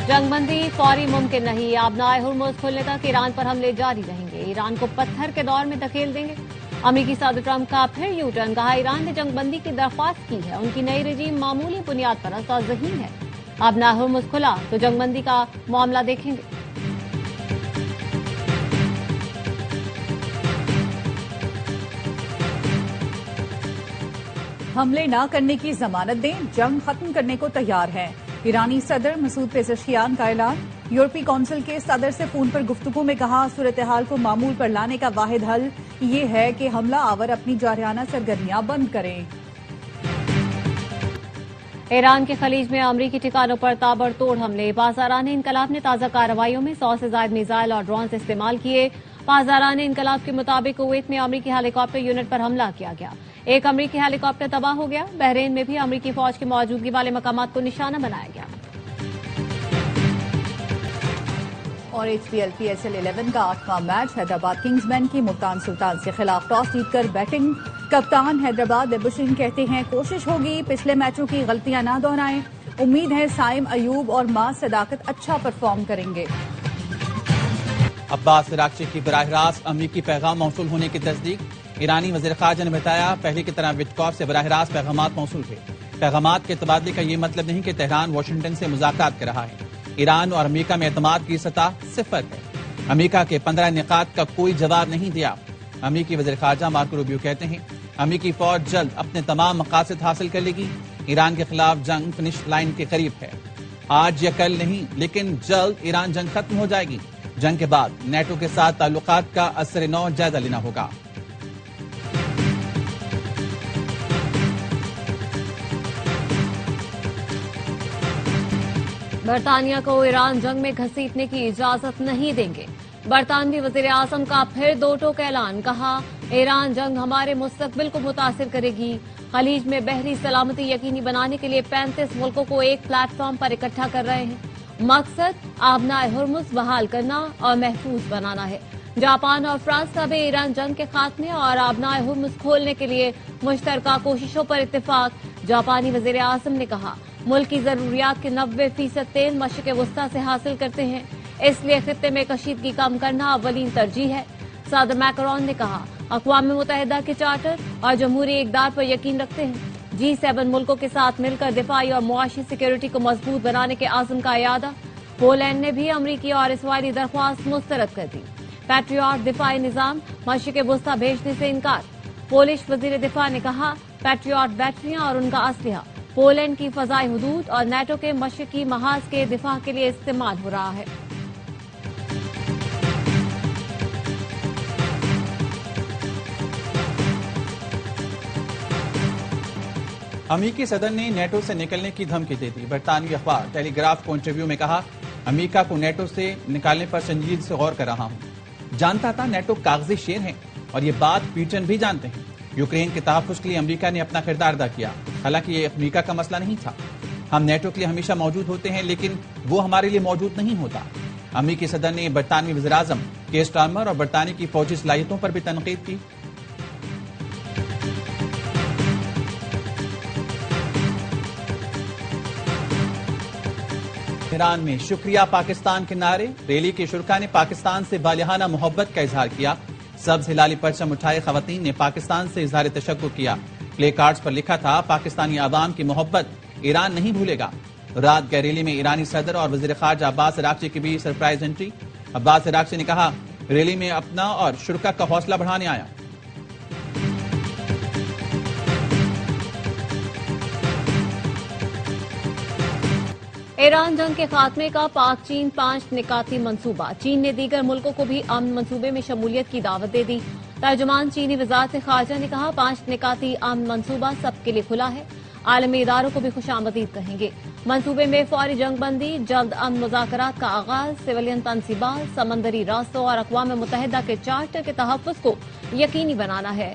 जंगबंदी फौरी मुमकिन नहीं। आबनाए हुर्मुज़ खुलने तक ईरान पर हमले जारी रहेंगे। ईरान को पत्थर के दौर में धकेल देंगे। अमेरिकी सदर ट्रंप का फिर यू टर्न। कहा ईरान ने जंगबंदी की दरख्वास्त की है, उनकी नई रजीम मामूली बुनियाद पर असरज़हीन है। आबनाए हुर्मुज़ खुला तो जंगबंदी का मामला देखेंगे। हमले न करने की जमानत दें, जंग खत्म करने को तैयार हैं। ईरानी सदर मसूद पेज़ेश्कियान का ऐलान। यूरोपीय काउंसिल के सदर से फोन पर गुफ्तगू में कहा, सूरत हाल को मामूल पर लाने का वाहिद हल ये है कि हमला आवर अपनी जारहाना सरगर्मियां बंद करें। ईरान के खलीज में अमरीकी ठिकानों पर ताबड़तोड़ हमले। पासदारान इनकलाब ने ताज़ा कार्रवाइयों में 100 से ज्यादा मिसाइल और ड्रोन इस्तेमाल किए। पासदारान इनकलाब के मुताबिक कुवैत में अमरीकी हेलीकॉप्टर यूनिट पर हमला किया गया। एक अमरीकी हेलीकॉप्टर तबाह हो गया। बहरीन में भी अमरीकी फौज की मौजूदगी वाले मकामात को निशाना बनाया गया। और HPL PSL 11 का 8वां मैच हैदराबाद किंग्समैन की मुल्तान सुल्तान के खिलाफ टॉस जीतकर बैटिंग। कप्तान हैदराबाद एबुशिन कहते हैं, कोशिश होगी पिछले मैचों की गलतियां ना दोहराएं। उम्मीद है साइम अयूब और मां सदाकत अच्छा परफॉर्म करेंगे। अब्बास इराक्ची की बराह रास्त अमरीकी पैगाम मौसूल होने की तस्दीक। ईरानी वज़ीर ख़ारजा ने बताया, पहले की तरह विटकॉफ से बराह रास्त पैगामात मौसूल थे। पैगामात के तबादले का ये मतलब नहीं कि तेहरान वाशिंगटन से मुज़ाकरात कर रहा है। ईरान और अमेरिका में एतमाद की सतह 0 है। अमेरिका के 15 निकात का कोई जवाब नहीं दिया। अमेरिकी वज़ीर ख़ारजा मार्को रूबियो कहते हैं, अमेरिकी फौज जल्द अपने तमाम मकासद हासिल कर लेगी। ईरान के खिलाफ जंग फिनिश लाइन के करीब है। आज या कल नहीं, लेकिन जल्द ईरान जंग खत्म हो जाएगी। जंग के बाद नेटो के साथ ताल्लुकात का असर नौ जायजा लेना होगा। बरतानिया को ईरान जंग में घसीटने की इजाजत नहीं देंगे। बरतानवी वजीर आजम का फिर दो टोक ऐलान। कहा, ईरान जंग हमारे मुस्तकबिल को मुतासिर करेगी। खलीज में बहरी सलामती यकीनी बनाने के लिए 35 मुल्कों को एक प्लेटफॉर्म पर इकट्ठा कर रहे हैं। मकसद आबनाए हुर्मुज़ बहाल करना और महफूज बनाना है। जापान और फ्रांस का भी ईरान जंग के खात्मे और आबनाए हुर्मुज़ खोलने के लिए मुश्तरका कोशिशों पर इत्तेफाक। जापानी वजीर आजम ने कहा, मुल्क की जरूरियात के 90% तेल मशरिक़ वस्ता से हासिल करते हैं, इसलिए खित्ते में कशीदगी कम करना अव्वलीन तरजीह है। सदर मैक्रोन ने कहा, अक़वाम मुत्तहिदा के चार्टर और जमहूरी इक़दार पर यकीन रखते हैं। G7 मुल्कों के साथ मिलकर दिफाई और मुआशी सिक्योरिटी को मजबूत बनाने के आज़म का यादा। पोलैंड ने भी अमरीकी और इसराइली दरख्वास्त मुस्तरद कर दी। पैट्रियट दिफाई निज़ाम मशरिक़ वस्ता भेजने से इनकार। पोलिश वजीर दिफा ने कहा, पैट्रियट बैटरियां और उनका असलहा पोलैंड की फजाई हुदूद और नेटो के मशरिकी महाज के दिफा के लिए इस्तेमाल हो रहा है। अमेरिकी सदर ने नेटो से निकलने की धमकी दे दी। बरतानवी अखबार टेलीग्राफ को इंटरव्यू में कहा, अमेरिका को नेटो से निकालने पर संजीदगी से गौर कर रहा हूं। जानता था नेटो कागजी शेर है और ये बात पीटन भी जानते हैं। यूक्रेन के तहफ़्फ़ुज़ के लिए अमेरिका ने अपना किरदार अदा किया। हालांकि ये अमेरिका का मसला नहीं था। हम नेटो के लिए हमेशा मौजूद होते हैं, लेकिन वो हमारे लिए मौजूद नहीं होता। अमेरिकी सदर ने बरतानवी वज़ीर आज़म केर स्टारमर और बरतानिया की फौजी सलाहियतों पर भी तनकीद की। ईरान में शुक्रिया पाकिस्तान के नारे। रैली के शुरका ने पाकिस्तान से बालिहाना मोहब्बत का इजहार किया। सब्ज हिलाली परचम उठाए खवातीन ने पाकिस्तान से इजहार तशक्कुर किया। प्ले कार्ड्स पर लिखा था, पाकिस्तानी आवाम की मोहब्बत ईरान नहीं भूलेगा। रात गए रैली में ईरानी सदर और वजीर खारजा अब्बास इराक्ची की भी सरप्राइज एंट्री। अब्बास इराक्ची ने कहा, रैली में अपना और शुरका का हौसला बढ़ाने आया। ईरान जंग के खात्मे का पाक चीन 5 निकाती मंसूबा। चीन ने दीगर मुल्कों को भी अमन मंसूबे में शमूलियत की दावत दे दी। तर्जुमान चीनी वज़ारत खारजा ने कहा, 5 निकाती अमन मंसूबा सबके लिए खुला है। आलमी इदारों को भी खुशामदीद कहेंगे। मंसूबे में फौरी जंगबंदी, जल्द अमन मुज़ाकरात का आगाज, सिविलियन तनसीबात, समंदरी रास्तों और अक़वाम मुत्तहिदा के चार्टर के तहफ़्फ़ुज़ को यकीनी बनाना है।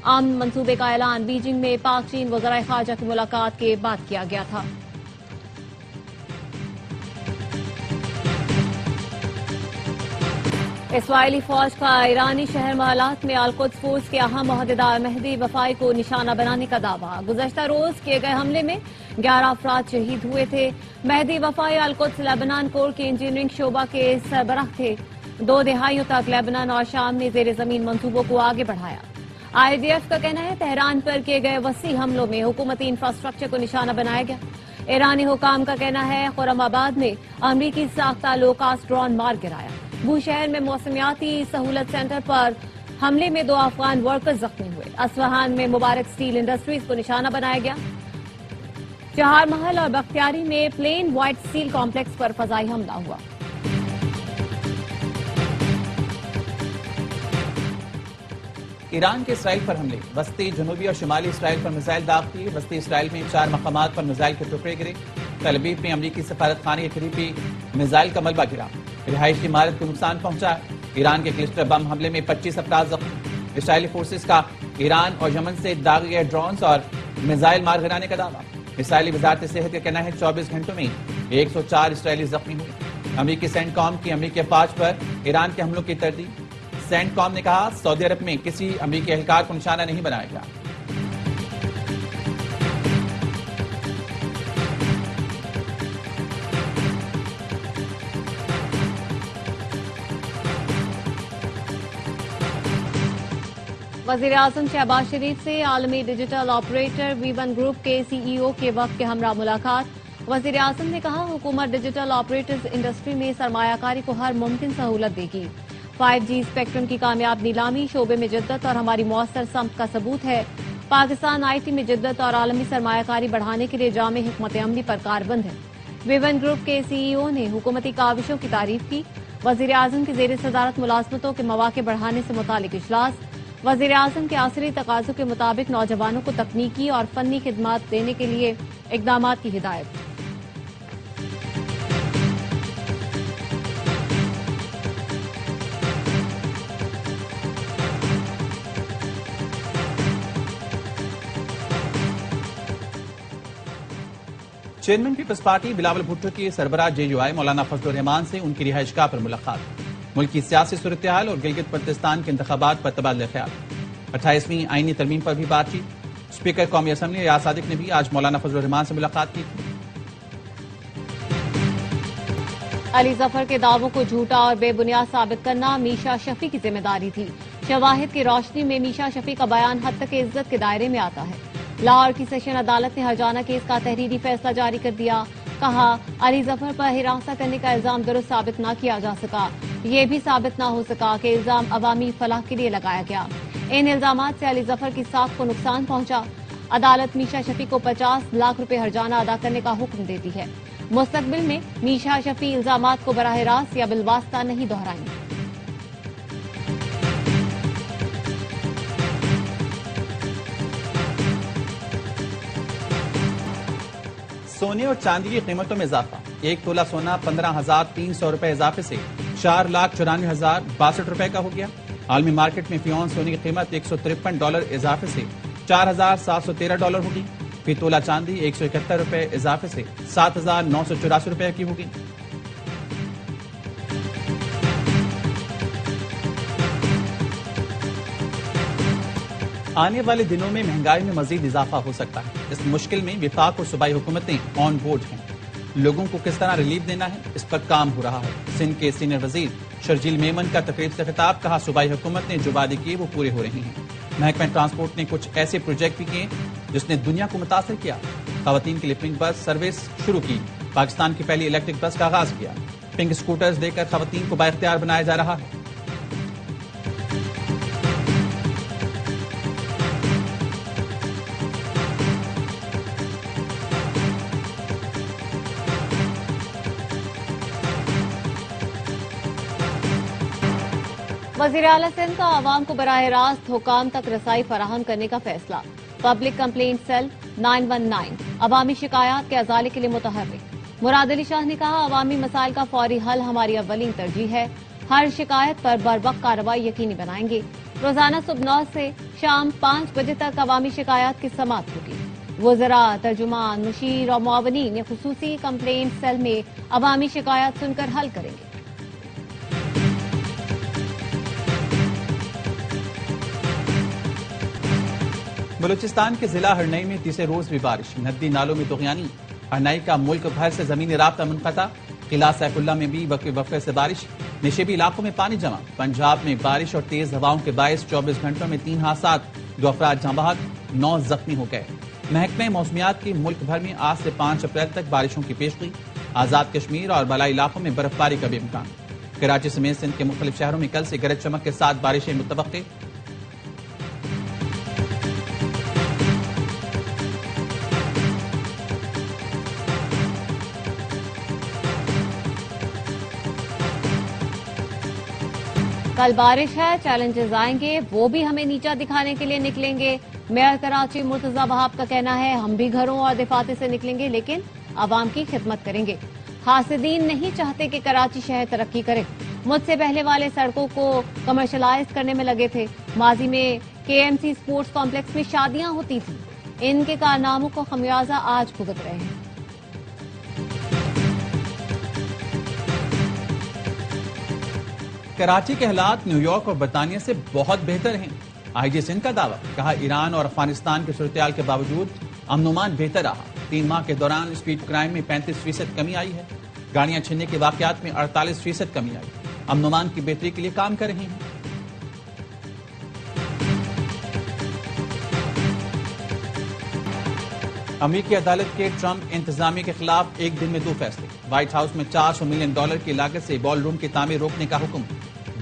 अमन मंसूबे का ऐलान बीजिंग में पाक चीन वज़राए खारजा की मुलाकात के बाद किया गया था। इसराइली फौज का ईरानी शहर महलात में अल-कुद्स फोर्स के अहम ओहदेदार मेहदी वफाई को निशाना बनाने का दावा। गुज़श्ता रोज किए गए हमले में 11 अफराद शहीद हुए थे। मेहदी वफाई अल-कुद्स लेबनान कोर के इंजीनियरिंग शोबा के सरबराह थे। 2 दहाइयों तक लेबनान और शाम ने जेर जमीन मंसूबों को आगे बढ़ाया। IDF का कहना है तेहरान पर किए गए वसी हमलों में हुकूमती इंफ्रास्ट्रक्चर को निशाना बनाया गया। ईरानी हुकाम का कहना है खुरमाबाद में अमरीकी साख्ता लो-कास्ट ड्रोन मार गिराया। बूशहर में मौसमियाती सहूलत सेंटर पर हमले में 2 अफगान वर्कर्स जख्मी हुए। असफहान में मुबारक स्टील इंडस्ट्रीज को निशाना बनाया गया। चहार महल और बख्तियारी में प्लेन व्हाइट स्टील कॉम्प्लेक्स पर फजाई हमला हुआ। ईरान के इसराइल पर हमले, वस्ती जनूबी और शुमाली इसराइल पर मिसाइल दाग दिए। वस्ती इसराइल में 4 मकामात पर मिसाइल के टुकड़े गिरे। तल अवीव में अमरीकी सफारत खाने के करीब भी मिसाइल का मलबा गिरा। रिहायशी इमारत को नुकसान पहुंचा। ईरान के क्लस्टर बम हमले में 25 अफराद जख्मी। इसराइली फोर्सेस का ईरान और यमन से दागे गए ड्रोन्स और मिसाइल मार गिराने का दावा। इसराइली वजारत सेहत का कहना है 24 घंटों में 104 इसराइली जख्मी हुए। अमरीकी सेंटकॉम की अमरीकी अफवाज पर ईरान के हमलों की तरदीद। सेंटकॉम ने कहा सऊदी अरब में किसी अमरीकी एहलकार को निशाना नहीं बनाया गया। वजीर आजम शहबाज शरीफ से आलमी डिजिटल ऑपरेटर वी1 ग्रुप के CEO के वक्त के हमरा मुलाकात। वजीर आजम ने कहा हुकूमत डिजिटल ऑपरेटर्स इंडस्ट्री में सरमायाकारी को हर मुमकिन सहूलत देगी। 5G स्पेक्ट्रम की कामयाब नीलामी शोबे में जिद्दत और हमारी मौसर समत का सबूत है। पाकिस्तान IT में जिद्दत और आलमी सरमायाकारी बढ़ाने के लिए जामे हिकमत अमली पर कारबंद है। वी1 ग्रुप के CEO ने हुकूमती काविशों की तारीफ की। वजीर आजम की जेर सदारत मुलाजमतों के मौके बढ़ाने से मुतालिक इजलास। वजीर आजम के आसरी तकाजों के मुताबिक नौजवानों को तकनीकी और फनी खिदमात देने के लिए इकदाम की हिदायत। Chairman People's Party Bilawal Bhutto के सरबराह JUI मौलाना फजलुर रहमान से उनकी रिहाइशगाह पर मुलाकात। मुल्क की सियासी सूरत हाल और गिलगित बल्तिस्तान के इंतखाबात पर तबादला ख्याल। 28वीं आईनी तरमीम पर भी बातचीत। स्पीकर कौमी असम्बली रियाज सादिक ने भी आज मौलाना फजलुर रहमान से मुलाकात की थी। अली जफर के दावों को झूठा और बेबुनियाद साबित करना मीशा शफी की जिम्मेदारी थी। शवाहिद की रोशनी में मीशा शफी का बयान हद तक इज्जत के दायरे में आता है। लाहौर की सेशन अदालत ने हरजाना केस का तहरीरी फैसला जारी कर दिया। कहा अली जफर पर हिरासत करने का इल्जाम दुरुस्त साबित न किया जा सका। ये भी साबित न हो सका कि इल्जाम अवामी फलाह के लिए लगाया गया। इन इल्जामात से अली जफर की साख को नुकसान पहुंचा। अदालत मीशा शफी को 50 लाख रुपए हरजाना अदा करने का हुक्म देती है। मुस्तकबिल में मीशा शफी इल्जामात को बराह रास्त या बिलवास्ता नहीं दोहराएंगे। सोने और चांदी की कीमतों में इजाफा। 1 तोला सोना 15,300 रुपए इजाफे से $4,94,062 रुपए का हो गया। आलमी मार्केट में फियौन सोने की कीमत $153 इजाफे से $4,713 होगी। फी तोला चांदी 171 रुपए इजाफे से 7,984 रुपए की होगी। आने वाले दिनों में महंगाई में मजीद इजाफा हो सकता है। इस मुश्किल में विफाक और सूबाई हुकूमतें ऑन बोर्ड हैं। लोगों को किस तरह रिलीफ देना है, इस पर काम हो रहा है। सिंध के सीनियर वजीर शर्जील मेमन का तकरीब से खिताब। कहा सूबाई हुकूमत ने जो वादे किए वो पूरे हो रहे हैं। महकमा ट्रांसपोर्ट ने कुछ ऐसे प्रोजेक्ट भी किए जिसने दुनिया को मुतासर किया। खवातीन के लिए पिंक बस सर्विस शुरू की। पाकिस्तान की पहली इलेक्ट्रिक बस का आगाज किया। पिंक स्कूटर्स देकर खवातीन को बाइख्तियार बनाया जा रहा है। वज़ीर आला सिंध का आवाम को बराह रास्त हुकाम तक रसाई फराहम करने का फैसला। पब्लिक कंप्लेंट सेल 919 अवामी शिकायत के अजाले के लिए मुतहर्रिक। मुराद अली शाह ने कहा अवामी मसाइल का फौरी हल हमारी अव्वलीन तरजीह है। हर शिकायत पर बरवक्त कार्रवाई यकीनी बनाएंगे। रोजाना सुबह 9 से शाम 5 बजे तक अवामी शिकायत की समाअत होगी। वज़रा, तर्जुमान, मुशीर और मुआवनीन खुसूसी कंप्लेंट सेल में अवामी शिकायत सुनकर हल करेंगे। बलूचिस्तान के जिला हरनई में तीसरे रोज भी बारिश, नदी नालों में तुगयानी। हरनई का मुल्क भर से जमीनी राब्ता मुनक़ता। किला सैफुल्ला में भी वक्फे वक्फे से बारिश, निशेबी इलाकों में पानी जमा। पंजाब में बारिश और तेज हवाओं के बायस 24 घंटों में 3 हादसा, 2 अफराद जाँ बहक, 9 जख्मी हो गए। महकमे मौसमियात की मुल्क भर में आज से 5 अप्रैल तक बारिशों की पेशगी। आजाद कश्मीर और बलाई इलाकों में बर्फबारी का भी इम्कान। कराची समेत सिंध के मुख्तलिफ शहरों में कल से गरज चमक के साथ बारिशें मुतवक्के। कल बारिश है, चैलेंजेस आएंगे, वो भी हमें नीचा दिखाने के लिए निकलेंगे। मेयर कराची मुर्तजा वहाब का कहना है, हम भी घरों और दफाते से निकलेंगे लेकिन आवाम की खिदमत करेंगे। हासिदीन नहीं चाहते कि कराची शहर तरक्की करे। मुझसे पहले वाले सड़कों को कमर्शलाइज करने में लगे थे। माजी में केएमसी स्पोर्ट्स कॉम्प्लेक्स में शादियां होती थी। इनके कारनामों को खमियाजा आज भुगत रहे हैं। कराची के हालात न्यूयॉर्क और बरतानिया से बहुत बेहतर हैं। आईजी सिंध का दावा, कहा ईरान और अफगानिस्तान की सूरत-ए-हाल के बावजूद अमन-ओ-मान बेहतर रहा। 3 माह के दौरान स्पीड क्राइम में 35% कमी आई है। गाड़ियां छीनने के वाकयात में 48% कमी आई। अमन-ओ-मान की बेहतरी के लिए काम कर रहे हैं। अमेरिकी अदालत के ट्रंप इंतजामिया के खिलाफ एक दिन में 2 फैसले। व्हाइट हाउस में $400 मिलियन की लागत से बॉल रूम की तामीर रोकने का हुक्म।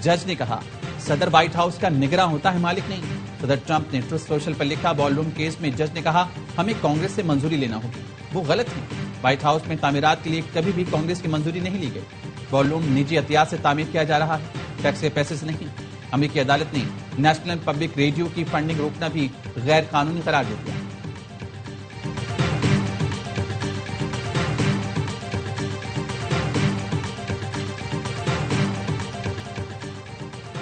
जज ने कहा, सदर व्हाइट हाउस का निगरान होता है, मालिक नहीं। सदर ट्रंप ने ट्रुथ सोशल पर लिखा, बॉल रूम केस में जज ने कहा, हमें कांग्रेस से मंजूरी लेना होगी। वो गलत है। व्हाइट हाउस में तामीरात के लिए कभी भी कांग्रेस की मंजूरी नहीं ली गई। बॉल रूम निजी एहतियात से तामीर किया जा रहा है, टैक्स के पैसे से नहीं। अमेरिकी अदालत ने नेशनल पब्लिक रेडियो की फंडिंग रोकना भी गैर कानूनी करार दे दिया।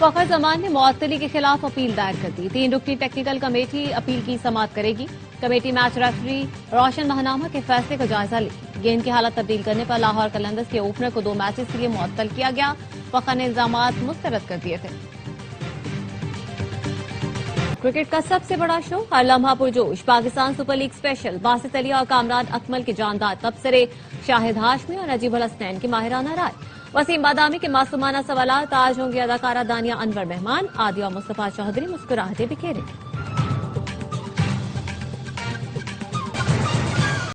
फखर जमान ने मुअत्तली के खिलाफ अपील दायर कर दी। 3 रुकनी टेक्निकल कमेटी अपील की समाअत करेगी। कमेटी मैच रेफरी रोशन महनामा के फैसले का जायजा लेगी। गेंद की हालत तब्दील करने पर लाहौर कलंदर्स के ओपनर को 2 मैचेस के लिए मुअत्तल किया गया। फखर ने इल्जामात मुस्तरद कर दिए थे। क्रिकेट का सबसे बड़ा शो, हर लम्हा पुरजोश। Pakistan super league special, Basit Ali और कामरान अकमल के जानदार तबसरे, शाहिद हाशमी और नजीब अल हसनैन की माहिराना राय। वसीम बादामी के मासूमाना सवालात, आज होंगे अदाकारा दानिया अनवर मेहमान। आदिया मुस्तफा चौधरी मुस्कुराहटें बिखेरे।